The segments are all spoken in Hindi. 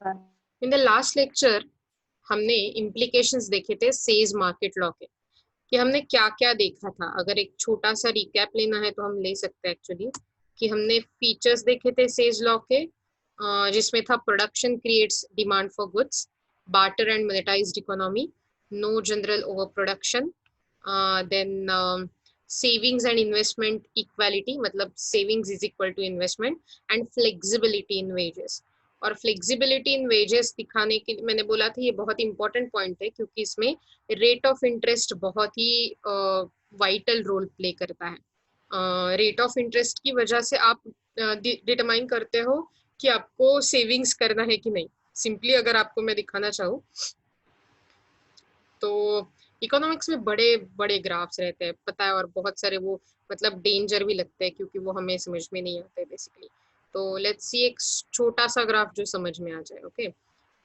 इन द लास्ट लेक्चर हमने इम्प्लीकेशंस देखे थे सेज मार्केट लॉ के, कि हमने क्या क्या देखा था। अगर एक छोटा सा रिकैप लेना है तो हम ले सकते हैं एक्चुअली। कि हमने फीचर्स देखे थे सेज लॉ के, जिसमें था production creates demand for goods, barter and monetised economy, no general over production, then savings and investment equality, मतलब savings is equal to investment, and flexibility in wages. और फ्लेक्सिबिलिटी इन वेजेस दिखाने के लिए मैंने बोला था ये बहुत इंपॉर्टेंट पॉइंट है, क्योंकि इसमें रेट ऑफ इंटरेस्ट बहुत ही वाइटल रोल प्ले करता है। रेट ऑफ इंटरेस्ट की वजह से आप डिटरमाइन करते हो कि आपको सेविंग्स करना है कि नहीं। सिंपली अगर आपको मैं दिखाना चाहूँ तो इकोनॉमिक्स में बड़े बड़े ग्राफ्स रहते हैं, पता है, और बहुत सारे वो मतलब डेंजर भी लगते हैं क्योंकि वो हमें समझ में नहीं आते बेसिकली। तो लेट्स सी एक छोटा सा ग्राफ जो समझ में आ जाए। ओके,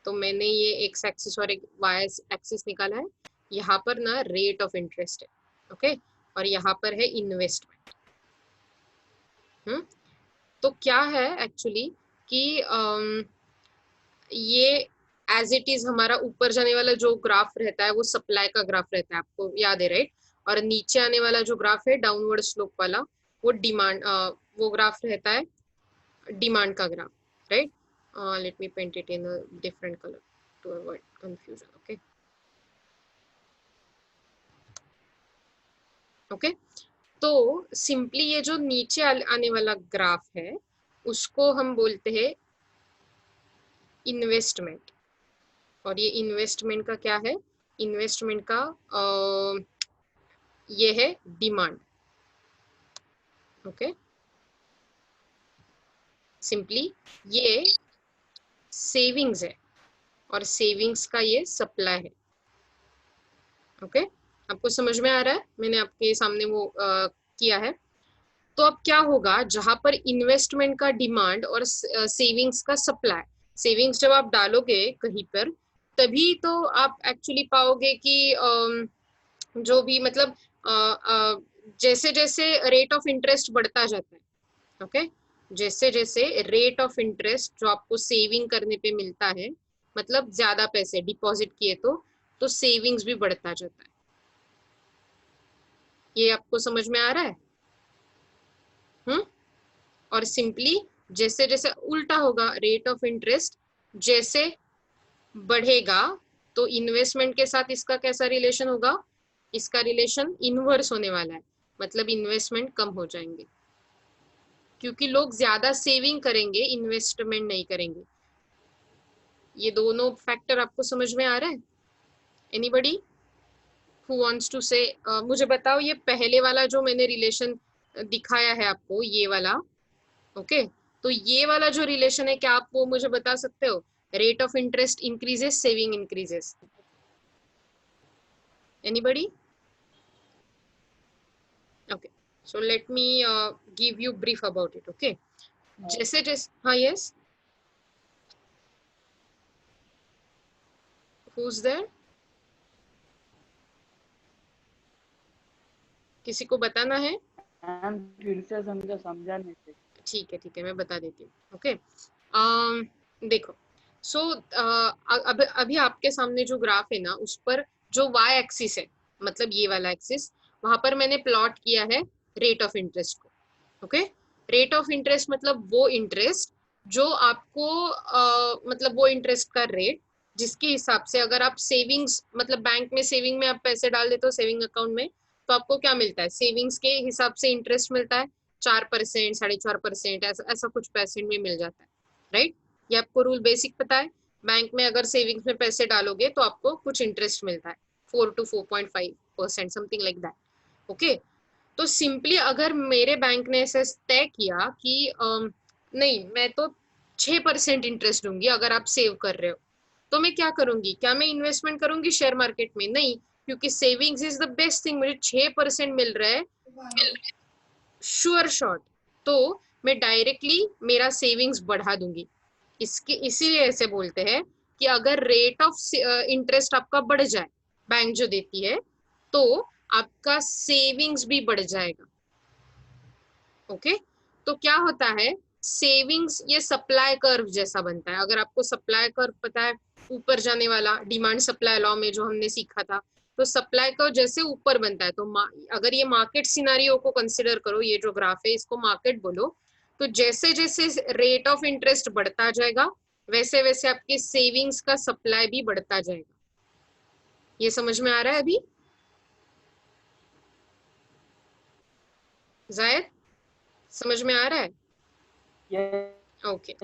तो मैंने ये एक्स एक्सिस और एक वाई एक्सिस निकाला है। यहाँ पर ना रेट ऑफ इंटरेस्ट है, ओके, और यहाँ पर है इन्वेस्टमेंट। तो क्या है एक्चुअली कि ये एज इट इज हमारा ऊपर जाने वाला जो ग्राफ रहता है वो सप्लाई का ग्राफ रहता है, आपको याद है राइट। और नीचे आने वाला जो ग्राफ है डाउनवर्ड स्लोप वाला, वो डिमांड वो ग्राफ रहता है डिमांड का graph, right. Let me paint it in a different colour to avoid confusion. Okay okay, तो सिंपली ये जो नीचे आने वाला ग्राफ है उसको हम बोलते हैं इन्वेस्टमेंट। और ये इन्वेस्टमेंट का क्या है, इन्वेस्टमेंट का ये है डिमांड। ओके, सिंपली ये सेविंग्स है और सेविंग्स का ये सप्लाई है। ओके, आपको समझ में आ रहा है, मैंने आपके सामने वो किया है। तो अब क्या होगा, जहां पर इन्वेस्टमेंट का डिमांड और सेविंग्स का सप्लाई, सेविंग्स जब आप डालोगे कहीं पर तभी तो आप एक्चुअली पाओगे कि जो भी मतलब जैसे जैसे रेट ऑफ इंटरेस्ट बढ़ता जाता है, ओके, जैसे जैसे रेट ऑफ इंटरेस्ट जो आपको सेविंग करने पे मिलता है, मतलब ज्यादा पैसे डिपॉजिट किए तो सेविंग्स भी बढ़ता जाता है। ये आपको समझ में आ रहा है? और सिंपली जैसे जैसे उल्टा होगा, रेट ऑफ इंटरेस्ट जैसे बढ़ेगा तो इन्वेस्टमेंट के साथ इसका कैसा रिलेशन होगा, इसका रिलेशन इनवर्स होने वाला है, मतलब इन्वेस्टमेंट कम हो जाएंगे, क्योंकि लोग ज्यादा सेविंग करेंगे, इन्वेस्टमेंट नहीं करेंगे। ये दोनों फैक्टर आपको समझ में आ रहा है? एनीबडी हु वांट्स टू से, मुझे बताओ ये पहले वाला जो मैंने रिलेशन दिखाया है आपको, ये वाला, ओके, तो ये वाला जो रिलेशन है क्या आप वो मुझे बता सकते हो? Rate of interest increases, saving increases, anybody? Okay, so let me give you brief about it. Okay, जैसे जैसे, हाँ, यस, हुज देयर? किसी को बताना है? मैम फिर से समझा नहीं थे। ठीक है, मैं बता देती हूँ। ओके, देखो, सो अब अभी आपके सामने जो ग्राफ है ना उस पर जो वाई एक्सिस है, मतलब ये वाला एक्सिस, वहां पर मैंने प्लॉट किया है रेट ऑफ इंटरेस्ट को। ओके, रेट ऑफ इंटरेस्ट मतलब वो इंटरेस्ट जो आपको मतलब वो इंटरेस्ट का रेट जिसके हिसाब से अगर आप सेविंग्स मतलब बैंक में सेविंग में आप पैसे डाल देते हो सेविंग अकाउंट में, तो आपको क्या मिलता है, सेविंग्स के हिसाब से इंटरेस्ट मिलता है 4%, 4.5%, ऐसा ऐसा कुछ परसेंट में मिल जाता है, राइट। ये आपको रूल बेसिक पता है, बैंक में अगर सेविंग्स में पैसे डालोगे तो आपको कुछ इंटरेस्ट मिलता है, 4 to 4.5% something like that. Okay, तो सिंपली अगर मेरे बैंक ने ऐसे तय किया कि नहीं मैं तो 6% इंटरेस्ट दूंगी अगर आप सेव कर रहे हो, तो मैं क्या करूंगी, क्या मैं इन्वेस्टमेंट करूंगी शेयर मार्केट में? नहीं, क्योंकि savings is the best thing, मुझे 6% मिल रहा है श्योर शॉट, तो मैं डायरेक्टली मेरा सेविंग्स बढ़ा दूंगी। इसके इसीलिए ऐसे बोलते हैं कि अगर रेट ऑफ इंटरेस्ट आपका बढ़ जाए, बैंक जो देती है, तो आपका सेविंग्स भी बढ़ जाएगा। ओके, तो क्या होता है सेविंग्स ये सप्लाई कर्व जैसा बनता है। अगर आपको सप्लाई कर्व पता है, ऊपर जाने वाला डिमांड सप्लाई लॉ में जो हमने सीखा था, तो सप्लाई कर्व जैसे ऊपर बनता है, तो अगर ये मार्केट सिनारियो को कंसिडर करो, ये जो ग्राफ है इसको मार्केट बोलो, तो जैसे जैसे रेट ऑफ इंटरेस्ट बढ़ता जाएगा वैसे वैसे आपके सेविंग्स का सप्लाई भी बढ़ता जाएगा। ये समझ में आ रहा है अभी जायद? समझ में आ रहा है? yes, okay.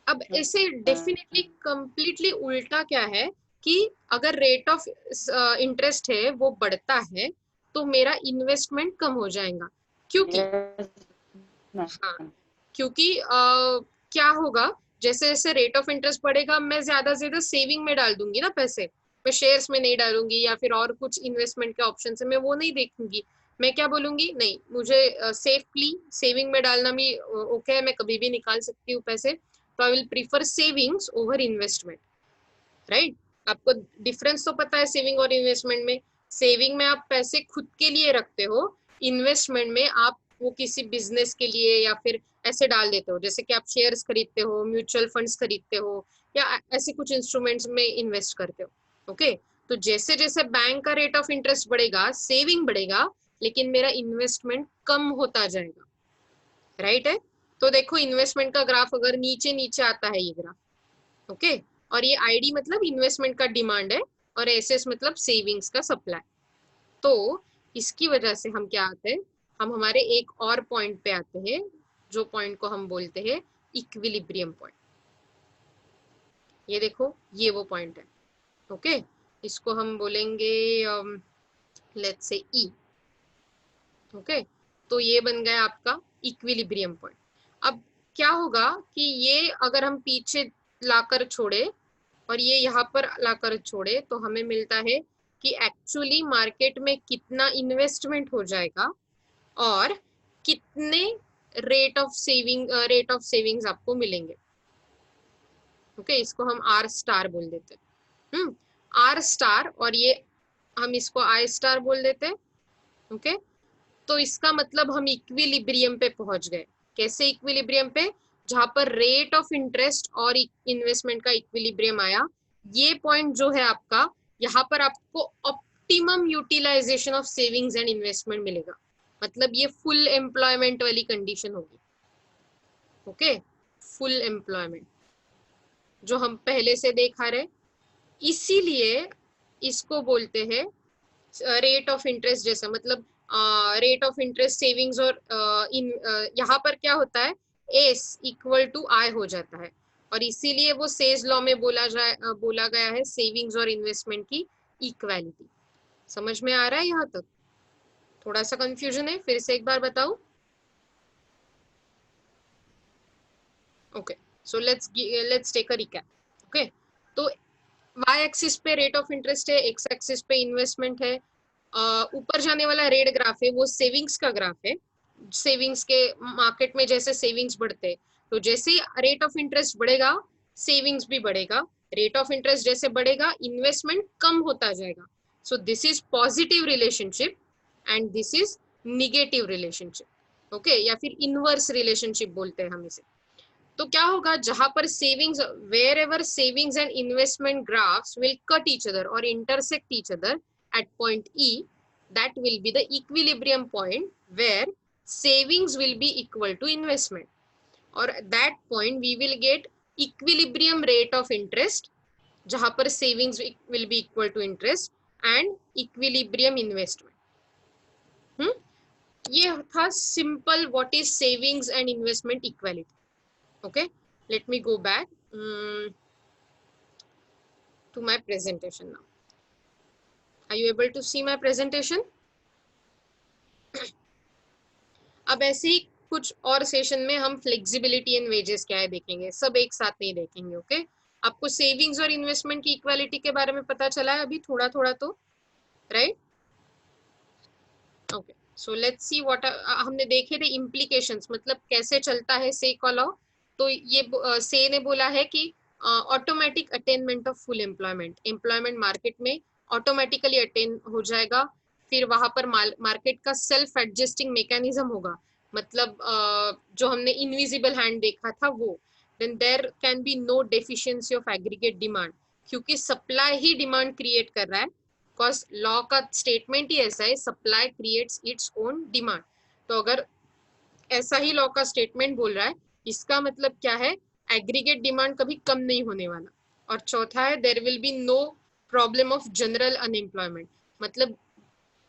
अब ऐसे डेफिनेटली कंप्लीटली उल्टा क्या है कि अगर रेट ऑफ इंटरेस्ट है वो बढ़ता है तो मेरा इन्वेस्टमेंट कम हो जाएगा। क्योंकि yes, हाँ, क्योंकि क्या होगा, जैसे जैसे रेट ऑफ इंटरेस्ट बढ़ेगा मैं ज्यादा से ज्यादा सेविंग में डाल दूंगी ना पैसे, मैं शेयर्स में नहीं डालूंगी या फिर और कुछ इन्वेस्टमेंट के ऑप्शन है मैं वो नहीं देखूंगी। मैं क्या बोलूंगी, नहीं मुझे सेफली सेविंग में डालना भी ओके है, मैं कभी भी निकाल सकती हूँ पैसे, तो I will prefer savings over investment. Right? आपको डिफरेंस तो पता है सेविंग और इन्वेस्टमेंट में। सेविंग में आप पैसे खुद के लिए रखते हो, इन्वेस्टमेंट में आप वो किसी बिजनेस के लिए या फिर ऐसे डाल देते हो, जैसे कि आप शेयर्स खरीदते हो, म्यूचुअल फंड्स खरीदते हो या ऐसे कुछ इंस्ट्रूमेंट्स में इन्वेस्ट करते हो। ओके, तो जैसे जैसे बैंक का रेट ऑफ इंटरेस्ट बढ़ेगा सेविंग बढ़ेगा, लेकिन मेरा इन्वेस्टमेंट कम होता जाएगा। राइट है? तो देखो इन्वेस्टमेंट का ग्राफ अगर नीचे नीचे आता है ये ग्राफ, ओके, और ये आईडी मतलब इन्वेस्टमेंट का डिमांड है और एसएस मतलब सेविंग्स का सप्लाई। तो इसकी वजह से हम क्या आते हैं, हम हमारे एक और पॉइंट पे आते हैं, जो पॉइंट को हम बोलते हैं इक्विलिब्रियम पॉइंट। ये देखो ये वो पॉइंट है। ओके, इसको हम बोलेंगे लेट्स से ई। ओके, तो ये बन गया आपका इक्विलिब्रियम पॉइंट। अब क्या होगा कि ये अगर हम पीछे लाकर छोड़े और ये यहाँ पर लाकर छोड़े तो हमें मिलता है कि एक्चुअली मार्केट में कितना इन्वेस्टमेंट हो जाएगा और कितने रेट ऑफ सेविंग्स आपको मिलेंगे। ओके, इसको हम आर स्टार बोल देते हैं। आर स्टार, और ये हम इसको आई स्टार बोल देते हैं। ओके, तो इसका मतलब हम इक्विलिब्रियम पे पहुंच गए। कैसे इक्विलिब्रियम पे? जहां पर रेट ऑफ इंटरेस्ट और इन्वेस्टमेंट का इक्विलिब्रियम आया, ये पॉइंट जो है आपका, यहाँ पर आपको optimum utilisation of savings and investment मिलेगा। मतलब ये फुल एम्प्लॉयमेंट वाली कंडीशन होगी। ओके, फुल एम्प्लॉयमेंट जो हम पहले से देखा रहे, इसीलिए इसको बोलते हैं रेट ऑफ इंटरेस्ट जैसा। मतलब रेट ऑफ इंटरेस्ट सेविंग्स और इन यहाँ पर क्या होता है, एस इक्वल टू आई हो जाता है, और इसीलिए वो सेज लॉ में बोला गया है सेविंग्स और इन्वेस्टमेंट की इक्वालिटी। समझ में आ रहा है यहाँ तक? थोड़ा सा कंफ्यूजन है, फिर से एक बार बताऊं? Okay, so let's take a recap. Okay, तो वाई एक्सिस पे रेट ऑफ इंटरेस्ट है, एक्स एक्सिस पे इन्वेस्टमेंट है। ऊपर जाने वाला रेड ग्राफ है वो सेविंग्स का ग्राफ है। सेविंग्स के मार्केट में जैसे सेविंग्स बढ़ते, तो जैसे रेट ऑफ इंटरेस्ट बढ़ेगा सेविंग्स भी बढ़ेगा, रेट ऑफ इंटरेस्ट जैसे बढ़ेगा इन्वेस्टमेंट कम होता जाएगा। So this is positive relationship and this is negative relationship. Okay, या फिर इनवर्स रिलेशनशिप बोलते हैं हम इसे। तो क्या होगा, जहां पर savings, wherever savings and investment graphs will cut each other और intersect each other at point E, that will be the equilibrium point where savings will be equal to investment, or at that point we will get equilibrium rate of interest जहां पर savings will be equal to interest and equilibrium investment। ये था simple what is savings and investment equality। okay, let me go back to my presentation now. Are you able to see my presentation? अब ऐसे ही कुछ और सेशन में हम फ्लेक्सिबिलिटी एंड वेजेस क्या है देखेंगे, सब एक साथ नहीं देखेंगे। ओके, आपको सेविंग्स और इन्वेस्टमेंट की इक्वालिटी के बारे में पता चला है अभी थोड़ा थोड़ा तो, right? Okay, so let's see what हमने देखे थे इम्प्लीकेशंस, मतलब कैसे चलता है से का लॉ। तो ये से ने बोला है कि automatic attainment of full employment, employment market में ऑटोमेटिकली अटेन हो जाएगा। फिर वहां पर मार्केट का सेल्फ एडजस्टिंग मैकेनिज्म होगा, मतलब जो हमने इनविजिबल हैंड देखा था वो, then there can be no deficiency of aggregate demand, क्योंकि सप्लाई ही डिमांड क्रिएट कर रहा है, बिकॉज लॉ का स्टेटमेंट ही ऐसा है, supply creates its own demand. तो अगर ऐसा ही लॉ का स्टेटमेंट बोल रहा है, इसका मतलब क्या है, एग्रीगेट डिमांड कभी कम नहीं होने वाला। और चौथा है, there will be no problem of general unemployment, मतलब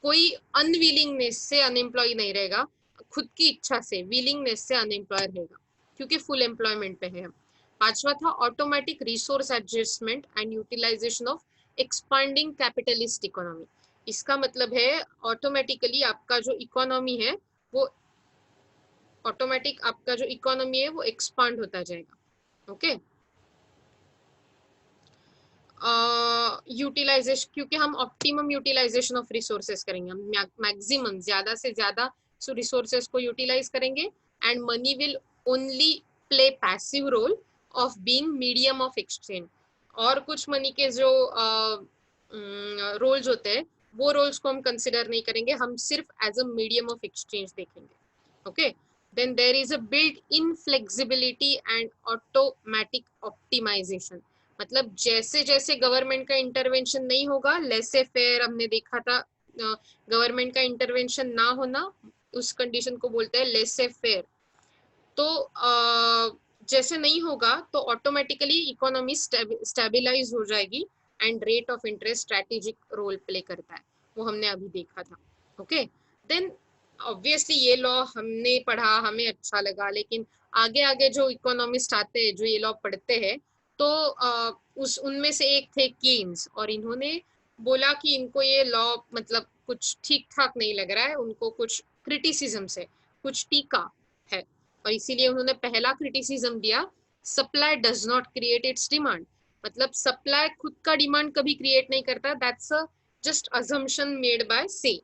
कोई अनविलिंगनेस से अनएम्प्लॉय नहीं रहेगा, खुद की इच्छा से, विलिंगनेस से अनएम्प्लॉय रहेगा, क्योंकि फुल एम्प्लॉयमेंट पे है हम। पांचवा था automatic resource adjustment and utilisation of expanding capitalist economy. इसका मतलब है ऑटोमेटिकली आपका जो इकोनॉमी है वो, ऑटोमेटिक आपका जो इकोनॉमी है वो एक्सपांड होता जाएगा। ओके, यूटिलाइजेशन, क्योंकि हम ऑप्टिमम यूटिलाइजेशन ऑफ रिसोर्सेस करेंगे, हम मैक्सिमम, ज्यादा से ज्यादा रिसोर्सेस को यूटिलाइज करेंगे, and money will only play passive role of being medium of exchange. और कुछ मनी के जो रोल्स होते हैं वो रोल्स को हम कंसिडर नहीं करेंगे, हम सिर्फ as a medium of exchange देखेंगे। Okay, then there is a built in flexibility and automatic optimisation, मतलब जैसे जैसे गवर्नमेंट का इंटरवेंशन नहीं होगा, लेसे फेयर हमने देखा था, गवर्नमेंट का इंटरवेंशन ना होना, उस कंडीशन को बोलते हैं लेसे फेयर। तो जैसे नहीं होगा तो ऑटोमेटिकली इकोनॉमी स्टेबलाइज हो जाएगी, and rate of interest strategic role play करता है, वो हमने अभी देखा था। ओके, देन ऑब्वियसली ये लॉ हमने पढ़ा, हमें अच्छा लगा, लेकिन आगे आगे जो इकोनॉमिस्ट आते हैं जो ये लॉ पढ़ते हैं, तो उस उनमें से एक थे केन्स, और इन्होंने बोला कि इनको ये लॉ मतलब कुछ ठीक ठाक नहीं लग रहा है, उनको कुछ क्रिटिसिज्म है, कुछ टीका है, और इसीलिए उन्होंने पहला क्रिटिसिज्म दिया, supply does not create it's demand, मतलब सप्लाई खुद का डिमांड कभी क्रिएट नहीं करता, that's a just assumption made by से।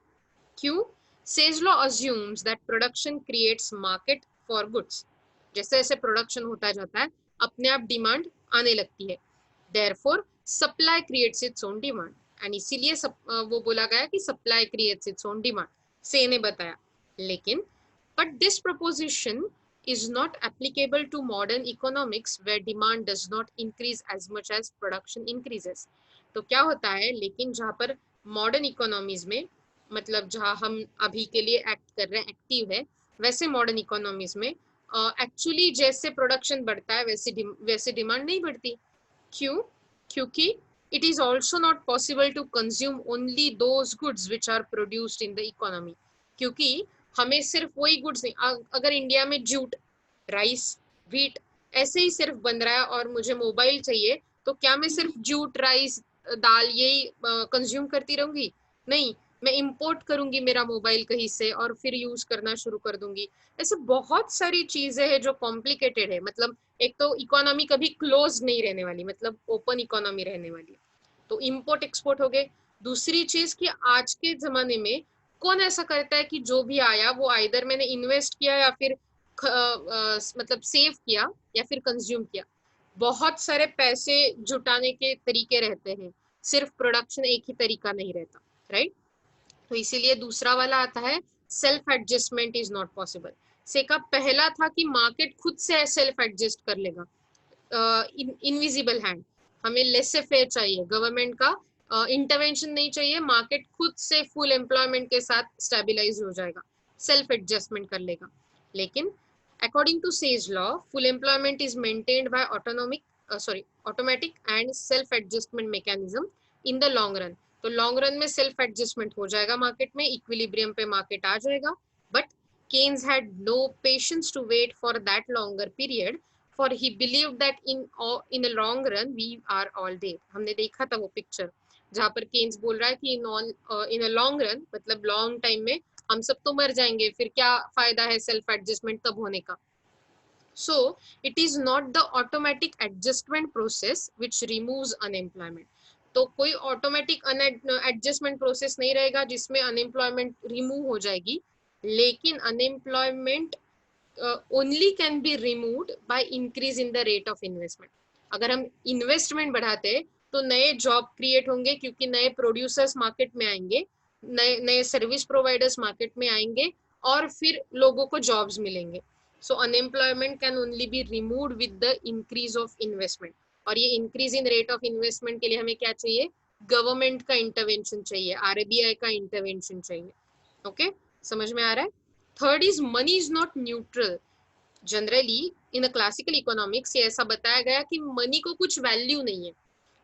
क्यों? Says law assumes that production creates market for goods, जैसे जैसे प्रोडक्शन होता जाता है अपने आप डिमांड आने लगती है, therefore supply creates its own demand, and इसीलिए वो बोला गया कि supply creates its own demand, से ने बताया। लेकिन but this proposition is not applicable to modern economics where demand does not increase as much as production increases। तो क्या होता है, लेकिन जहाँ पर मॉडर्न इकोनॉमीज में, मतलब जहाँ हम अभी के लिए एक्ट कर रहे हैं, एक्टिव है, वैसे मॉडर्न इकोनॉमीज में एक्चुअली जैसे प्रोडक्शन बढ़ता है वैसे डिमांड नहीं बढ़ती। क्यों? क्योंकि it is also not possible to consume only those goods which are produced in the economy, क्योंकि हमें सिर्फ वही गुड्स नहीं, अगर इंडिया में जूट, राइस, व्हीट ऐसे ही सिर्फ बन रहा है और मुझे मोबाइल चाहिए, तो क्या मैं सिर्फ जूट, राइस, दाल यही कंज्यूम करती रहूंगी? नहीं, मैं इंपोर्ट करूंगी मेरा मोबाइल कहीं से और फिर यूज करना शुरू कर दूंगी। ऐसे बहुत सारी चीजें हैं जो कॉम्प्लिकेटेड है, मतलब एक तो इकोनॉमी कभी क्लोज नहीं रहने वाली, मतलब ओपन इकोनॉमी रहने वाली, तो इंपोर्ट एक्सपोर्ट हो गए। दूसरी चीज कि आज के जमाने में कौन ऐसा करता है कि जो भी आया वो आइदर मैंने इन्वेस्ट किया या फिर मतलब सेव किया या फिर कंज्यूम किया। बहुत सारे पैसे जुटाने के तरीके रहते हैं, सिर्फ प्रोडक्शन एक ही तरीका नहीं रहता, राइट? तो इसीलिए दूसरा वाला आता है, self adjustment is not possible. से का पहला था कि मार्केट खुद से सेल्फ एडजस्ट कर लेगा, इनविजिबल हैंड, हमें लेसे फेयर चाहिए, गवर्नमेंट का इंटरवेंशन नहीं चाहिए, मार्केट खुद से फुल एम्प्लॉयमेंट के साथ स्टेबलाइज हो जाएगा, सेल्फ एडजस्टमेंट कर लेगा। लेकिन according to Say's law, full employment is maintained by automatic and self adjustment mechanism in the long run. तो लॉन्ग रन में सेल्फ एडजस्टमेंट हो जाएगा मार्केट में, इक्विलिब्रियम पे मार्केट आ जाएगा। But Keynes had no patience to wait for that longer period, for he believed that in a long run we are all dead। हमने देखा था वो पिक्चर जहाँ पर केन्स बोल रहा है कि इन अ लॉन्ग रन, मतलब लॉन्ग टाइम में हम सब तो मर जाएंगे, फिर क्या फायदा है सेल्फ एडजस्टमेंट तब होने का। So it is not the automatic adjustment process which removes unemployment। तो कोई ऑटोमेटिक एडजस्टमेंट प्रोसेस नहीं रहेगा जिसमें अनएम्प्लॉयमेंट रिमूव हो जाएगी, लेकिन unemployment only can be removed by increase in the rate of investment. अगर हम इन्वेस्टमेंट बढ़ाते हैं तो नए जॉब क्रिएट होंगे, क्योंकि नए प्रोड्यूसर्स मार्केट में आएंगे, नए नए सर्विस प्रोवाइडर्स मार्केट में आएंगे, और फिर लोगों को जॉब्स मिलेंगे। So unemployment can only be removed with the increase of investment. और ये increase in rate of investment के लिए हमें क्या चाहिए? गवर्नमेंट का इंटरवेंशन चाहिए, आरबीआई का इंटरवेंशन चाहिए। ओके, समझ में आ रहा है? Third is money is not neutral. Generally in a classical economics ये ऐसा बताया गया कि मनी को कुछ वैल्यू नहीं है,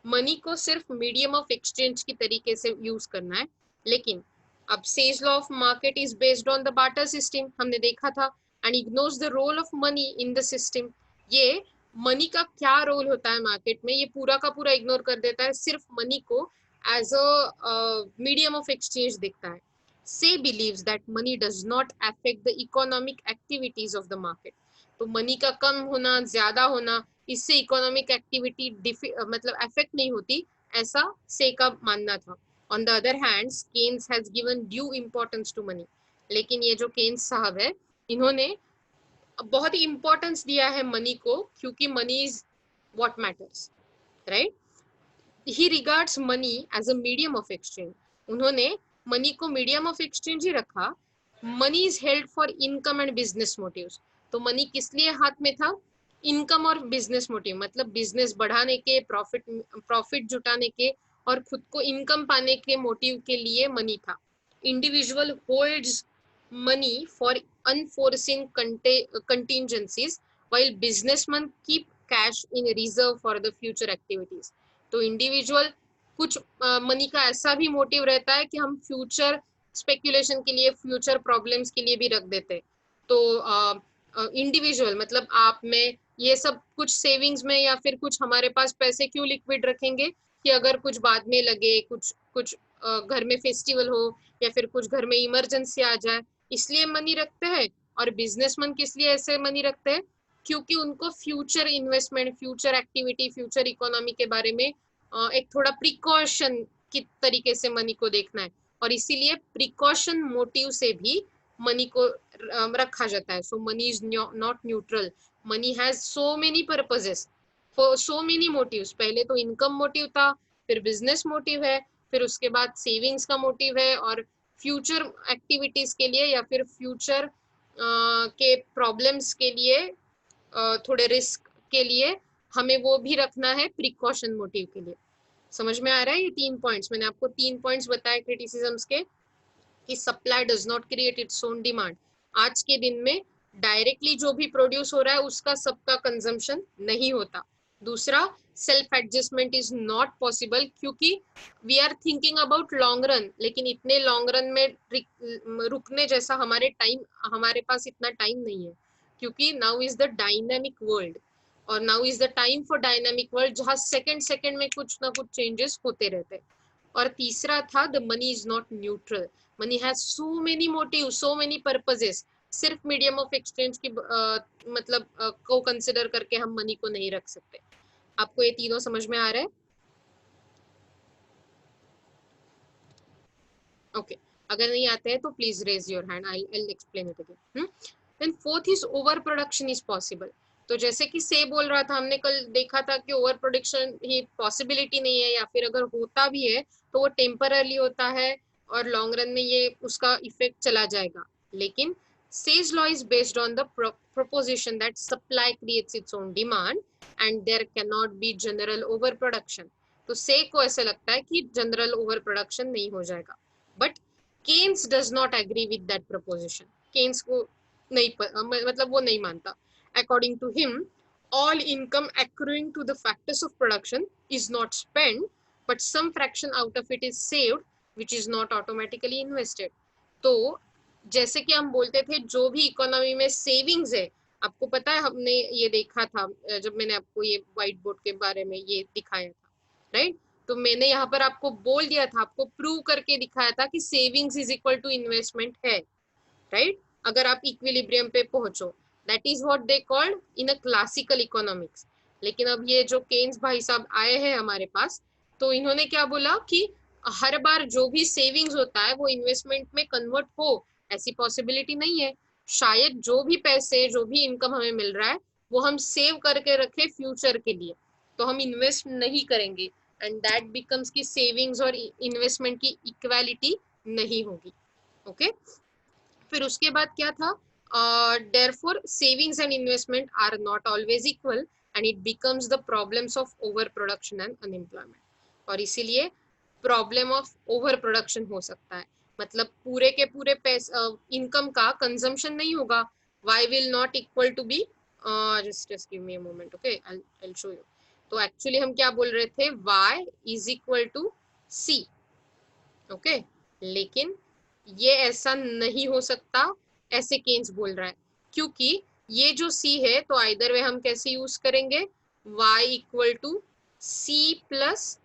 मनी को सिर्फ मीडियम ऑफ एक्सचेंज की तरीके से यूज करना है। लेकिन अब Say's law of market is based on the barter system, हमने देखा था, and ignores the role of money in the system. ये मनी का क्या रोल होता है मार्केट में, ये पूरा का पूरा इग्नोर कर देता है, सिर्फ मनी को as a medium of exchange देखता है। Say believes that money does not affect the economic activities of the market. तो मनी का कम होना, ज्यादा होना, इससे इकोनॉमिक एक्टिविटी मतलब अफेक्ट नहीं होती, ऐसा से का मानना था। On the other hand Keynes has given due importance to money. लेकिन ये जो केन्स साहब है, इन्होंने बहुत ही इम्पोर्टेंस दिया है मनी को, क्योंकि money is what matters, right? He regards money as a medium of exchange. उन्होंने मनी को मीडियम ऑफ एक्सचेंज ही रखा। Money is held for income and business motives. तो मनी किस लिए हाथ में था? इनकम और बिजनेस मोटिव, मतलब बिजनेस बढ़ाने के, प्रॉफिट जुटाने के और खुद को इनकम पाने के मोटिव के लिए मनी था। Individual holds money for unforeseen contingencies while businessman keep cash in reserve for the future activities. तो इंडिविजुअल कुछ मनी का ऐसा भी मोटिव रहता है कि हम फ्यूचर स्पेकुलेशन के लिए, फ्यूचर प्रॉब्लम्स के लिए भी रख देते हैं। तो इंडिविजुअल मतलब आप में ये सब कुछ सेविंग्स में या फिर कुछ हमारे पास पैसे क्यों लिक्विड रखेंगे कि अगर कुछ बाद में लगे, कुछ कुछ घर में फेस्टिवल हो या फिर कुछ घर में इमरजेंसी आ जाए, इसलिए मनी रखते हैं। और बिजनेसमैन किस लिए ऐसे मनी रखते हैं? क्योंकि उनको future investment, future activity, future economy के बारे में एक थोड़ा प्रिकॉशन की तरीके से मनी को देखना है। और इसीलिए प्रिकॉशन मोटिव से भी मनी को रखा जाता है। So money is not neutral, money has so many purposes for so many motives. पहले तो इनकम मोटिव था, फिर बिजनेस मोटिव है, फिर उसके बाद सेविंग्स का मोटिव है, और फ्यूचर एक्टिविटीज के लिए या फिर फ्यूचर के प्रॉब्लम्स के लिए, थोड़े रिस्क के लिए हमें वो भी रखना है प्रिकॉशन मोटिव के लिए। समझ में आ रहा है? ये 3 पॉइंट्स मैंने आपको 3 पॉइंट्स बताए क्रिटिसिज्म्स के, कि supply does not create it's own demand. आज के दिन में डायरेक्टली जो भी प्रोड्यूस हो रहा है उसका सबका कंजम्पशन नहीं होता। दूसरा, self adjustment is not possible, क्योंकि we are thinking about long run, लेकिन इतने लॉन्ग रन में रुकने जैसा हमारे पास इतना टाइम नहीं है, क्योंकि now is the dynamic world, और now is the time for dynamic world, जहां सेकंड सेकंड में कुछ ना कुछ चेंजेस होते रहते हैं। और तीसरा था, the money is not neutral, money has so many motive, so many purposes. सिर्फ मीडियम ऑफ एक्सचेंज की मतलब को कंसिडर करके हम मनी को नहीं रख सकते। आपको ये तीनों समझ में आ रहा है? ओके, अगर नहीं आते हैं तो please raise your hand, I will explain it again. Then fourth is over production is possible. तो जैसे कि से बोल रहा था, हमने कल देखा था कि ओवर प्रोडक्शन ही पॉसिबिलिटी नहीं है, या फिर अगर होता भी है तो वो टेम्पररी होता है और लॉन्ग रन में ये उसका इफेक्ट चला जाएगा। लेकिन Say's law is based on the proposition that supply creates its own demand and there cannot be general overproduction। तो से को ऐसे लगता है कि जनरल ओवर प्रोडक्शन नहीं हो जाएगा, but Keynes does not agree with that proposition. Keynes को नहीं मतलब वो नहीं मानता। According to him, all income accruing to the factors of production is not spent, but some fraction out of it is saved, which is not automatically invested। तो जैसे कि हम बोलते थे, जो भी इकोनॉमी में सेविंग्स है, आपको पता है हमने ये देखा था जब मैंने आपको ये व्हाइट बोर्ड के बारे में ये दिखाया था, राइट? तो मैंने यहाँ पर आपको बोल दिया था, आपको प्रूव करके दिखाया था कि savings is equal to investment है, राइट? अगर आप इक्विलिब्रियम पे पहुंचो, that is what they called in a classical economics. लेकिन अब ये जो केन्स भाई साहब आए हैं हमारे पास, तो इन्होंने क्या बोला कि हर बार जो भी सेविंग्स होता है वो इन्वेस्टमेंट में कन्वर्ट हो, ऐसी पॉसिबिलिटी नहीं है। शायद जो भी पैसे, जो भी इनकम हमें मिल रहा है वो हम सेव करके रखे फ्यूचर के लिए, तो हम इन्वेस्ट नहीं करेंगे, एंड दैट बिकम्स की सेविंग्स और इन्वेस्टमेंट की इक्वालिटी नहीं होगी। ओके, फिर उसके बाद क्या था, therefore savings and investment are not always equal and it becomes the problems of overproduction and unemployment. और इसीलिए प्रॉब्लम ऑफ ओवर प्रोडक्शन हो सकता है, मतलब पूरे के पूरे पैसे इनकम का कंजम्पशन नहीं होगा, y will not equal to be just give me a moment, okay, I'll show you. तो एक्चुअली हम क्या बोल रहे थे, y is equal to c, okay, लेकिन ये ऐसा नहीं हो सकता, ऐसे केन्स बोल रहा है, क्योंकि ये जो c है तो आइदर वे हम कैसे यूज करेंगे, y equal to c plus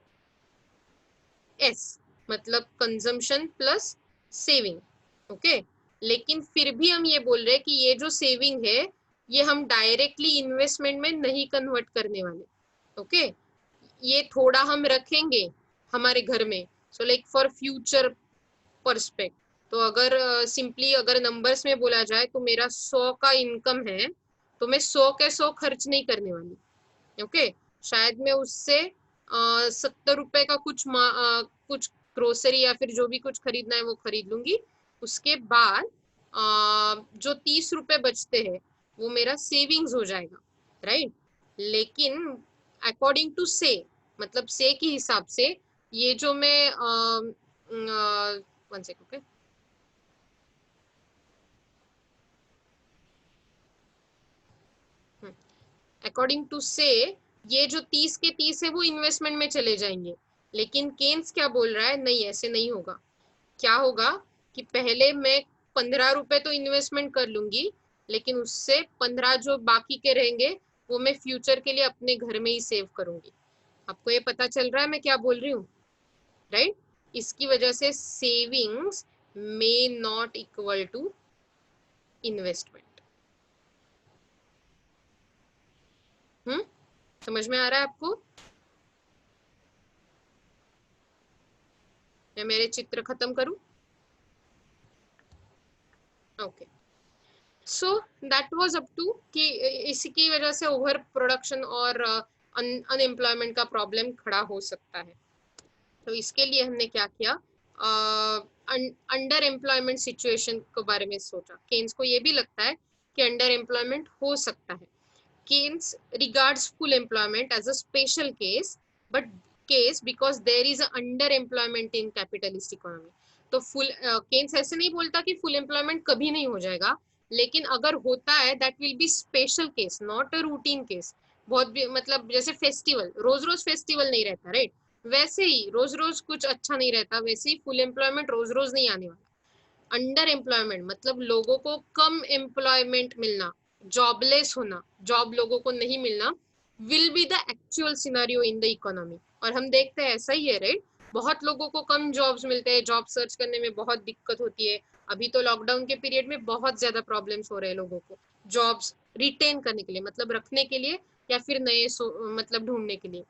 s, मतलब कंजम्पशन प्लस सेविंग, ओके। लेकिन फिर भी हम ये बोल रहे हैं कि ये जो सेविंग है ये हम डायरेक्टली इन्वेस्टमेंट में नहीं कन्वर्ट करने वाले, ओके। ये थोड़ा हम रखेंगे हमारे घर में, सो लाइक फॉर फ्यूचर पर्सपेक्ट। तो अगर सिंपली अगर नंबर्स में बोला जाए तो मेरा 100 का इनकम है, तो मैं 100 के 100 खर्च नहीं करने वाली, ओके। शायद मैं उससे 70 रुपए का कुछ ग्रोसरी या फिर जो भी कुछ खरीदना है वो खरीद लूंगी। उसके बाद जो 30 रुपए बचते हैं वो मेरा सेविंग्स हो जाएगा, राइट। लेकिन अकॉर्डिंग टू से, मतलब से के हिसाब से, ये जो मैं one second, okay, according to से ये जो 30 के 30 है वो इन्वेस्टमेंट में चले जाएंगे। लेकिन केन्स क्या बोल रहा है, नहीं ऐसे नहीं होगा। क्या होगा कि पहले मैं 15 रुपए तो इन्वेस्टमेंट कर लूंगी, लेकिन उससे 15 जो बाकी के रहेंगे वो मैं फ्यूचर के लिए अपने घर में ही सेव करूंगी। आपको ये पता चल रहा है मैं क्या बोल रही हूँ, राइट। इसकी वजह से savings may not equal to investment. समझ में आ रहा है आपको? मैं मेरे चित्र खत्म करूं? Okay, so that was up to कि इसकी वजह से ओवर प्रोडक्शन और अनएम्प्लॉयमेंट का प्रॉब्लम खड़ा हो सकता है। तो इसके लिए हमने क्या किया, अंडर एम्प्लॉयमेंट सिचुएशन के बारे में सोचा। केन्स को ये भी लगता है कि अंडर एम्प्लॉयमेंट हो सकता है। Keynes regards full employment as a special case because there is a under employment in capitalist economy. तो फुल केन्स ऐसे नहीं बोलता कि फुल एम्प्लॉयमेंट कभी नहीं हो जाएगा, लेकिन अगर होता है that will be special case, not a routine case. बहुत भी मतलब जैसे फेस्टिवल, रोज रोज फेस्टिवल नहीं रहता, राइट, वैसे ही रोज रोज कुछ अच्छा नहीं रहता, वैसे ही फुल एम्प्लॉयमेंट रोज रोज नहीं आने वाला। अंडर एम्प्लॉयमेंट मतलब लोगों को कम एम्प्लॉयमेंट मिलना, जॉबलेस होना, जॉब लोगों को नहीं मिलना, will be the actual scenario in the economy. और हम देखते हैं ऐसा ही है, राइट। बहुत लोगों को कम जॉब्स मिलते हैं, जॉब सर्च करने में बहुत दिक्कत होती है। अभी तो लॉकडाउन के पीरियड में बहुत ज्यादा प्रॉब्लम्स हो रहे हैं लोगों को जॉब्स रिटेन करने के लिए, मतलब रखने के लिए या फिर नए मतलब ढूंढने के लिए।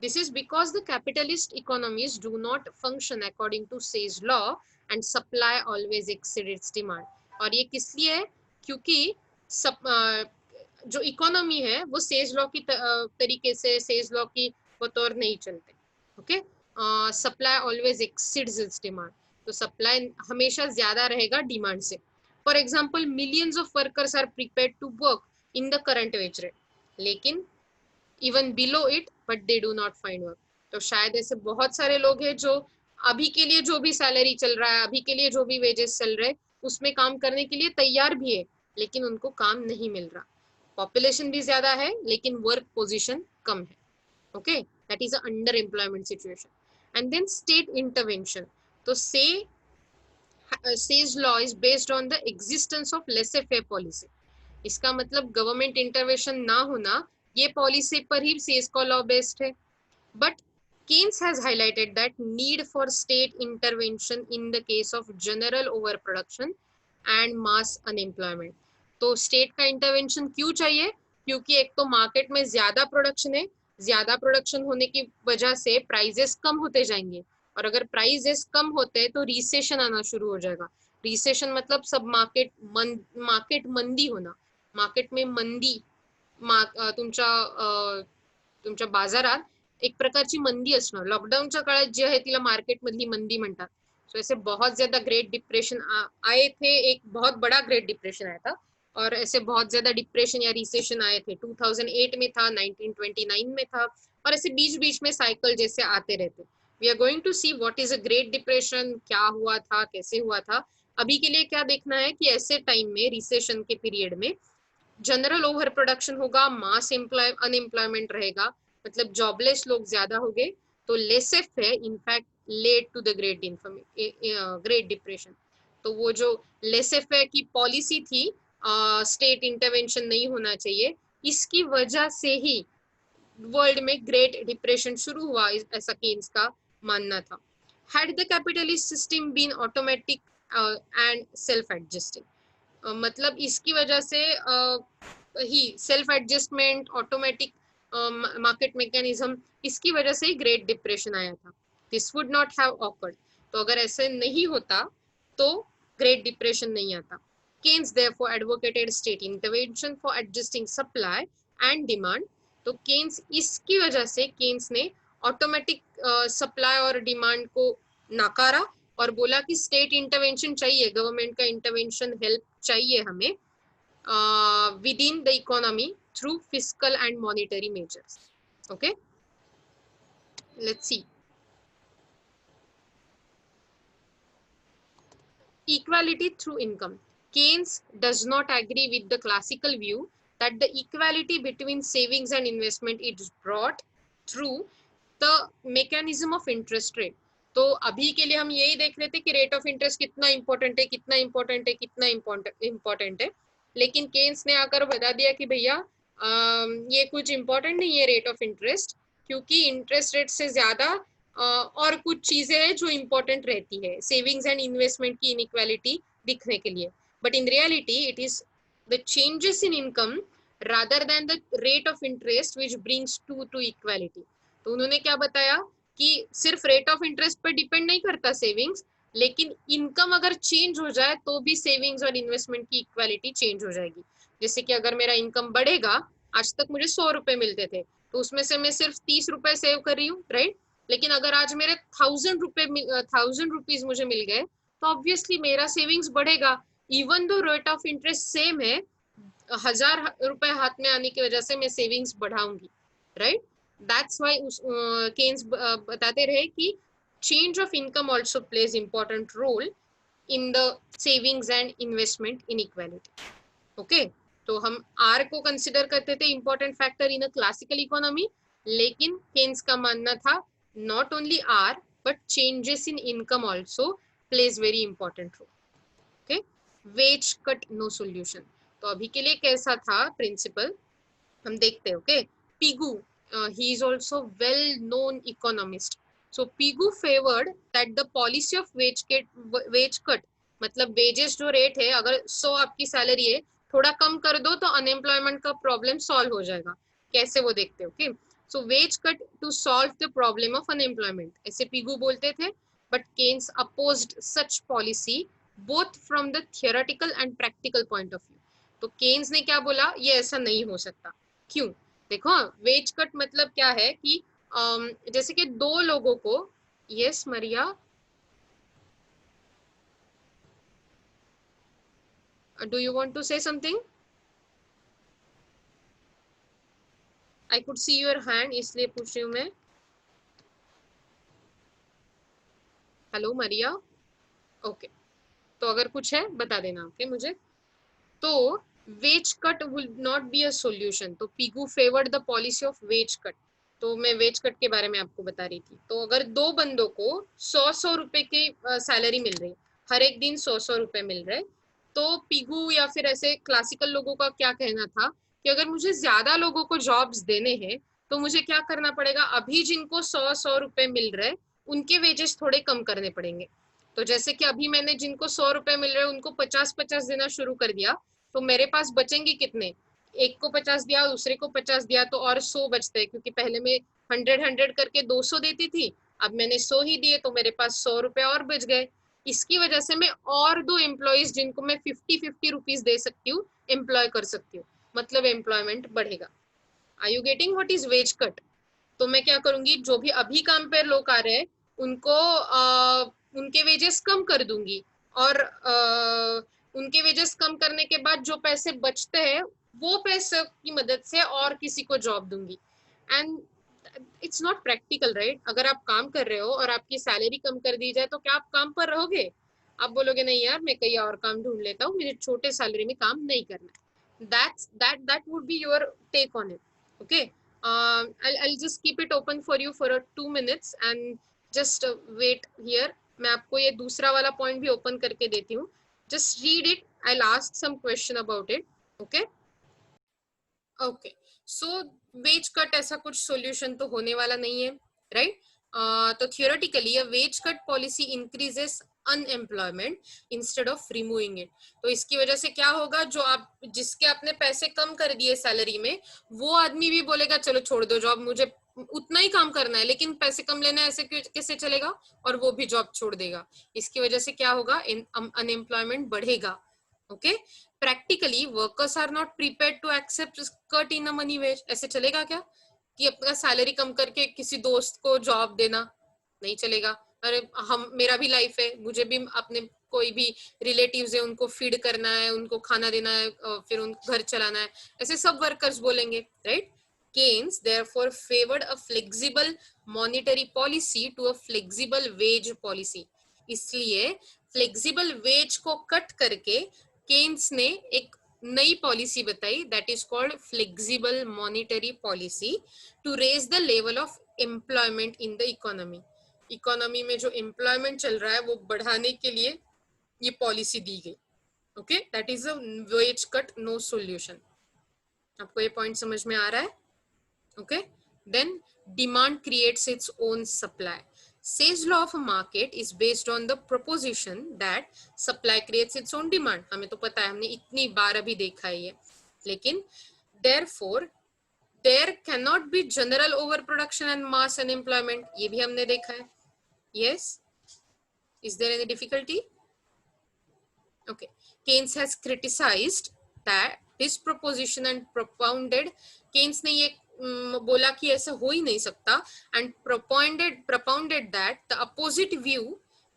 This is because the capitalist economies do not function according to Say's law and supply always exceeds demand. और ये किस लिए है, क्योंकि जो इकोनॉमी है वो सेज लॉ की तरीके से, सेज लॉ की बतौर नहीं चलते, okay. Supply always exceeds its demand, तो सप्लाई हमेशा ज्यादा रहेगा डिमांड से। For example millions of workers are prepared to work in the current wage rate, लेकिन even below it but they do not find work. तो शायद ऐसे बहुत सारे लोग हैं जो अभी के लिए जो भी सैलरी चल रहा है, अभी के लिए जो भी वेजेस चल रहे हैं उसमें काम करने के लिए तैयार भी है, लेकिन उनको काम नहीं मिल रहा। पॉपुलेशन भी ज्यादा है लेकिन वर्क पोजीशन कम है, okay, that is underemployment situation. And then state intervention. तो Say's law is based on the existence of laissez faire policy. इसका मतलब गवर्नमेंट इंटरवेंशन ना होना, ये पॉलिसी पर ही सेज का लॉ बेस्ड है। But Keynes has highlighted that need for state intervention in the case of general overproduction and mass unemployment. तो स्टेट का इंटरवेंशन क्यों चाहिए, क्योंकि एक तो मार्केट में ज्यादा प्रोडक्शन है, ज्यादा प्रोडक्शन होने की वजह से प्राइजेस कम होते जाएंगे, और अगर प्राइजेस कम होते हैं तो रिसेशन आना शुरू हो जाएगा। रिसेशन मतलब सब मार्केट मंदी होना, मार्केट में मंदी, तुमच्या तुमच्या बाजारात एक प्रकारची मंदी असणं, लॉकडाऊनच्या काळात जी आहे तिला मार्केट मधली मंदी म्हणतात। तो ऐसे बहुत ज्यादा ग्रेट डिप्रेशन आए थे, एक बहुत बड़ा ग्रेट डिप्रेशन आया था, और ऐसे बहुत ज्यादा डिप्रेशन या रिसेशन आए थे। 2008 में था, 1929 में था, और ऐसे बीच बीच में साइकिल जैसे आते रहते। We are going to see what is a great depression, क्या हुआ था, कैसे हुआ था। अभी के लिए क्या देखना है कि ऐसे टाइम में, रिसेशन के पीरियड में, जनरल ओवर प्रोडक्शन होगा, मास अनएम्प्लॉयमेंट रहेगा, मतलब जॉबलेस लोग ज्यादा हो गए, तो लेसेफ है in fact led to the great depression. तो वो जो लेसेफ है की पॉलिसी थी, स्टेट इंटरवेंशन नहीं होना चाहिए, इसकी वजह से ही वर्ल्ड में ग्रेट डिप्रेशन शुरू हुआ, ऐसा केन्स का मानना था। Had the capitalist system been automatic and self adjusting, मतलब इसकी वजह से ही self adjustment, automatic market mechanism, इसकी वजह से ही ग्रेट डिप्रेशन आया था। This would not have occurred, तो अगर ऐसे नहीं होता तो ग्रेट डिप्रेशन नहीं आता। Keynes therefore advocated state intervention for adjusting supply and demand, तो केन्स इसकी वजह से केन्स ने ऑटोमेटिक सप्लाई और डिमांड को नकारा और बोला कि स्टेट इंटरवेंशन चाहिए, गवर्नमेंट का इंटरवेंशन, हेल्प चाहिए हमें within the economy through fiscal and monetary measures. Okay, let's see. Equality through income. Keynes does not agree with the classical view that the equality between savings and investment is brought through the mechanism of interest rate. तो अभी के लिए हम यही देख रहे थे कि रेट ऑफ इंटरेस्ट कितना इंपॉर्टेंट है, कितना इंपॉर्टेंट है, कितना इंपॉर्टेंट है, लेकिन केन्स ने आकर बता दिया कि भैया ये कुछ इंपॉर्टेंट नहीं है रेट ऑफ इंटरेस्ट, क्योंकि इंटरेस्ट रेट से ज्यादा और कुछ चीजें हैं जो इंपॉर्टेंट रहती है सेविंग्स एंड इन्वेस्टमेंट की इनइक्वालिटी दिखने के लिए। But in reality it is the changes in income rather than the rate of interest which brings to equality. तो उन्होंने क्या बताया कि सिर्फ रेट ऑफ इंटरेस्ट पर डिपेंड नहीं करता सेविंग्स, लेकिन इनकम अगर चेंज हो जाए तो भी सेविंग्स और इन्वेस्टमेंट की इक्वालिटी चेंज हो जाएगी। जैसे कि अगर मेरा इनकम बढ़ेगा, आज तक मुझे 100 रुपए मिलते थे, तो उसमें से मैं सिर्फ 30 रुपए सेव कर रही हूँ, राइट। लेकिन अगर आज मेरे 1000 रुपीज मुझे मिल गए, तो ऑब्वियसली मेरा सेविंग्स बढ़ेगा, even though rate of interest same है, 1000 रुपए हाथ में आने की वजह से मैं सेविंग्स बढ़ाऊंगी, राइट। दैट्स व्हाई केन्स बताते रहे कि change of income also plays important role in the savings and investment inequality. Okay, तो हम R को कंसिडर करते थे important factor in a classical economy, लेकिन केन्स का मानना था not only R but changes in income also plays very important role. Okay, wage cut no solution. तो अभी के लिए कैसा था प्रिंसिपल हम देखते हैं। Okay, Pigou, he is also well known economist. So Pigou favored that the policy of wage cut, मतलब वेजेस जो रेट है, अगर 100 आपकी सैलरी है, थोड़ा कम कर दो तो अनएम्प्लॉयमेंट का प्रॉब्लम सॉल्व हो जाएगा। कैसे वो देखते हो। Okay, so wage cut to solve the problem of unemployment, ऐसे पिगू बोलते थे। But Keynes opposed such policy both from the theoretical and practical point of view. तो केन्स ने क्या बोला, ये ऐसा नहीं हो सकता। क्यों? देखो, वेज कट मतलब क्या है कि जैसे कि दो लोगों को, yes Maria, do you want to say something? I could see your hand, इसलिए पूछ रही हूँ मैं। हेलो मरिया, ओके, तो अगर कुछ है बता देना, ओके मुझे। तो wage cut will not be a solution, तो Pigou favoured the policy of wage cut. तो मैं वेज कट के बारे में आपको बता रही थी। तो अगर दो बंदों को 100 रुपए की सैलरी मिल रही, हर एक दिन 100 रुपए मिल रहे, तो पिगू या फिर ऐसे क्लासिकल लोगों का क्या कहना था कि अगर मुझे ज्यादा लोगों को जॉब्स देने हैं तो मुझे क्या करना पड़ेगा, अभी जिनको 100 रुपए मिल रहे उनके वेजेस थोड़े कम करने पड़ेंगे। तो जैसे कि अभी मैंने जिनको 100 रुपए मिल रहे उनको 50-50 देना शुरू कर दिया, तो मेरे पास बचेंगे कितने, एक को 50 दिया, दूसरे को 50 दिया, तो और 100 बचते हैं, क्योंकि पहले मैं 100 करके 200 देती थी, अब मैंने 100 ही दिए, तो मेरे पास 100 रुपए और बच गए। इसकी वजह से मैं और दो एम्प्लॉयज जिनको मैं 50-50 रुपीज दे सकती हूँ, एम्प्लॉय कर सकती हूँ, मतलब एम्प्लॉयमेंट बढ़ेगा। Are you getting what is wage cut? तो मैं क्या करूंगी, जो भी अभी काम पे लोग आ रहे हैं उनको उनके वेजेस कम कर दूंगी, और उनके वेजेस कम करने के बाद जो पैसे बचते हैं वो पैसे की मदद से और किसी को जॉब दूंगी। And it's not practical, right? अगर आप काम कर रहे हो और आपकी सैलरी कम कर दी जाए तो क्या आप काम पर रहोगे? आप बोलोगे नहीं यार, मैं कहीं और काम ढूंढ लेता हूँ, मुझे छोटे सैलरी में काम नहीं करना है। that would be your take on it. Okay. I'll just keep it open for you for 2 minutes and just wait here. मैं आपको ये दूसरा वाला पॉइंट भी ओपन करके देती हूँ, just read it. I'll ask some question about it. Okay. Okay, so wage cut ऐसा कुछ सॉल्यूशन तो होने वाला नहीं है, राइट? तो theoretically a wage cut policy increases unemployment instead of removing it. तो इसकी वजह से क्या होगा, जो आप जिसके आपने पैसे कम कर दिए सैलरी में, वो आदमी भी बोलेगा चलो छोड़ दो जॉब, मुझे उतना ही काम करना है लेकिन पैसे कम लेना है, ऐसे कैसे चलेगा, और वो भी जॉब छोड़ देगा। इसकी वजह से क्या होगा, अनएम्प्लॉयमेंट बढ़ेगा। Okay, practically workers are not prepared to accept cut in a money wage. ऐसे चलेगा क्या कि अपना सैलरी कम करके किसी दोस्त को जॉब देना? नहीं चलेगा। अरे हम, मेरा भी लाइफ है, मुझे भी अपने कोई भी रिलेटिव्स है उनको फीड करना है, उनको खाना देना है, फिर उन घर चलाना है, ऐसे सब वर्कर्स बोलेंगे, right? Keynes therefore favored a flexible monetary policy to a flexible wage policy. इसलिए फ्लेक्सिबल वेज को कट करके केन्स ने एक नई पॉलिसी बताई, that is called flexible monetary policy, to raise the level of employment in the economy. Economy में जो एम्प्लॉयमेंट चल रहा है वो बढ़ाने के लिए ये पॉलिसी दी गई। Okay, that is a wage cut no solution. आपको ये पॉइंट समझ में आ रहा है? Okay, then demand creates its own supply. Say's law of a market is based on the proposition that supply creates its own demand. हमें तो पता है, हमने इतनी बार अभी देखा है ये। लेकिन therefore there cannot be general overproduction and mass unemployment, ये भी हमने देखा है। Yes, is there any difficulty? Okay, Keynes has criticized that this proposition and propounded, Keynes ने ये बोला कि ऐसा हो ही नहीं सकता, and propounded that the opposite view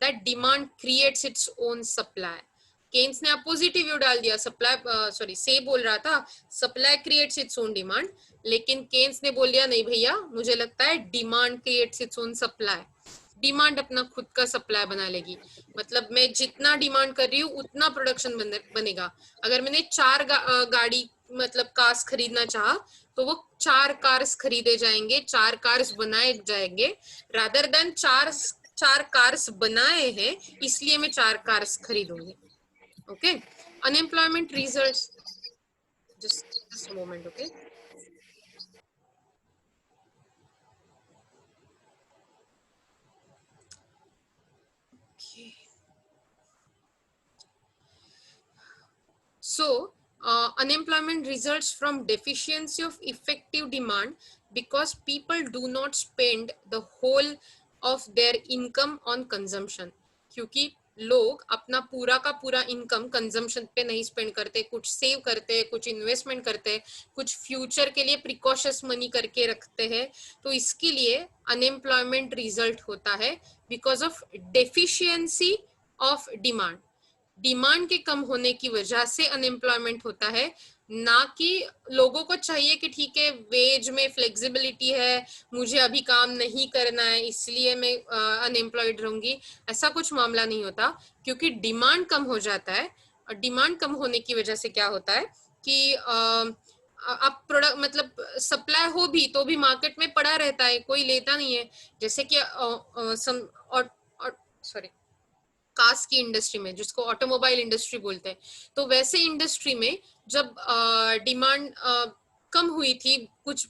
that demand creates its own supply. Keynes ने अपोजिट व्यू डाल दिया, सप्लाई से बोल रहा था supply creates its own demand, लेकिन केन्स ने बोल दिया नहीं भैया, मुझे लगता है demand creates its own supply. Demand अपना खुद का सप्लाई बना लेगी, मतलब मैं जितना डिमांड कर रही हूँ उतना प्रोडक्शन बनेगा। अगर मैंने 4 गाड़ी मतलब कार्स खरीदना चाहा तो वो 4 कार्स खरीदे जाएंगे, 4 कार्स बनाए जाएंगे, रादर देन 4 कार्स बनाए हैं इसलिए मैं 4 कार्स खरीदूंगी। Okay, unemployment results, just a moment. Okay, so unemployment results from deficiency of effective demand because people do not spend the whole of their income on consumption. क्योंकि लोग अपना पूरा का पूरा इनकम कंजम्पशन पे नहीं स्पेंड करते, कुछ सेव करते, कुछ इन्वेस्टमेंट करते, कुछ फ्यूचर के लिए प्रिकॉशस मनी करके रखते हैं। तो इसके लिए अनएम्प्लॉयमेंट रिजल्ट होता है because of deficiency of demand. Demand के कम होने की वजह से अनएम्प्लॉयमेंट होता है, ना कि लोगों को चाहिए कि ठीक है वेज में फ्लेक्सिबिलिटी है, मुझे अभी काम नहीं करना है इसलिए मैं अनएम्प्लॉयड रहूंगी। ऐसा कुछ मामला नहीं होता, क्योंकि डिमांड कम हो जाता है, और डिमांड कम होने की वजह से क्या होता है कि आप प्रोडक्ट मतलब सप्लाई हो भी तो भी मार्केट में पड़ा रहता है, कोई लेता नहीं है। जैसे कि सॉरी कार्स की इंडस्ट्री में, जिसको ऑटोमोबाइल इंडस्ट्री बोलते हैं, तो वैसे इंडस्ट्री में जब डिमांड कम हुई थी कुछ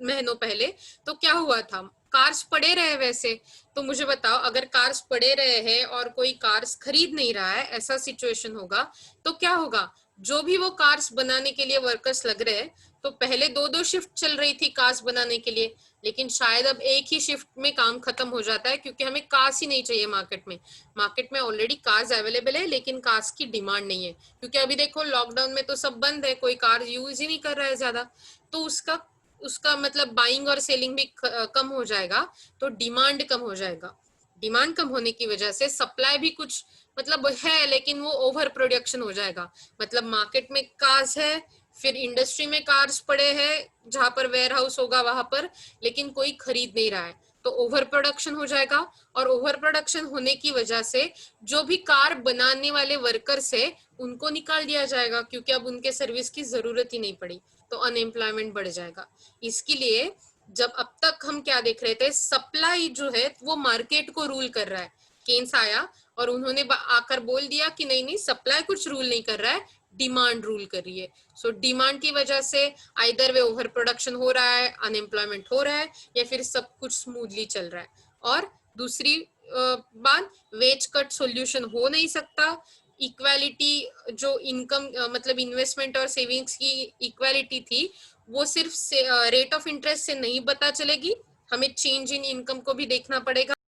महीनों पहले, तो क्या हुआ था, कार्स पड़े रहे वैसे। तो मुझे बताओ, अगर कार्स पड़े रहे हैं और कोई कार्स खरीद नहीं रहा है, ऐसा सिचुएशन होगा तो क्या होगा, जो भी वो कार्स बनाने के लिए वर्कर्स लग रहे हैं, तो पहले 2-2 शिफ्ट चल रही थी कार्स बनाने के लिए, लेकिन शायद अब एक ही शिफ्ट में काम खत्म हो जाता है, क्योंकि हमें कार्स ही नहीं चाहिए मार्केट में। मार्केट में ऑलरेडी कार्स अवेलेबल है लेकिन कार्स की डिमांड नहीं है, क्योंकि अभी देखो लॉकडाउन में तो सब बंद है, कोई कार यूज ही नहीं कर रहा है ज्यादा, तो उसका मतलब बाइंग और सेलिंग भी कम हो जाएगा, तो डिमांड कम हो जाएगा। डिमांड कम होने की वजह से सप्लाई भी कुछ मतलब है, लेकिन वो ओवर प्रोडक्शन हो जाएगा। मतलब मार्केट में कार्स है, फिर इंडस्ट्री में कार्स पड़े हैं जहां पर वेयर हाउस होगा वहां पर, लेकिन कोई खरीद नहीं रहा है, तो ओवर प्रोडक्शन हो जाएगा। और ओवर प्रोडक्शन होने की वजह से जो भी कार बनाने वाले वर्कर्स है उनको निकाल दिया जाएगा, क्योंकि अब उनके सर्विस की जरूरत ही नहीं पड़ी, तो अनएम्प्लॉयमेंट बढ़ जाएगा। इसके लिए जब अब तक हम क्या देख रहे थे, सप्लाई जो है वो मार्केट को रूल कर रहा है। केन्स आया और उन्होंने आकर बोल दिया कि नहीं नहीं, सप्लाई कुछ रूल नहीं कर रहा है, डिमांड रूल कर रही है। सो डिमांड की वजह से आइदर वे ओवर प्रोडक्शन हो रहा है, अनएम्प्लॉयमेंट हो रहा है, या फिर सब कुछ स्मूथली चल रहा है। और दूसरी बात, वेज कट सॉल्यूशन हो नहीं सकता। इक्वालिटी जो इनकम मतलब इन्वेस्टमेंट और सेविंग्स की इक्वालिटी थी, वो सिर्फ रेट ऑफ इंटरेस्ट से नहीं पता चलेगी, हमें चेंज इन इनकम को भी देखना पड़ेगा।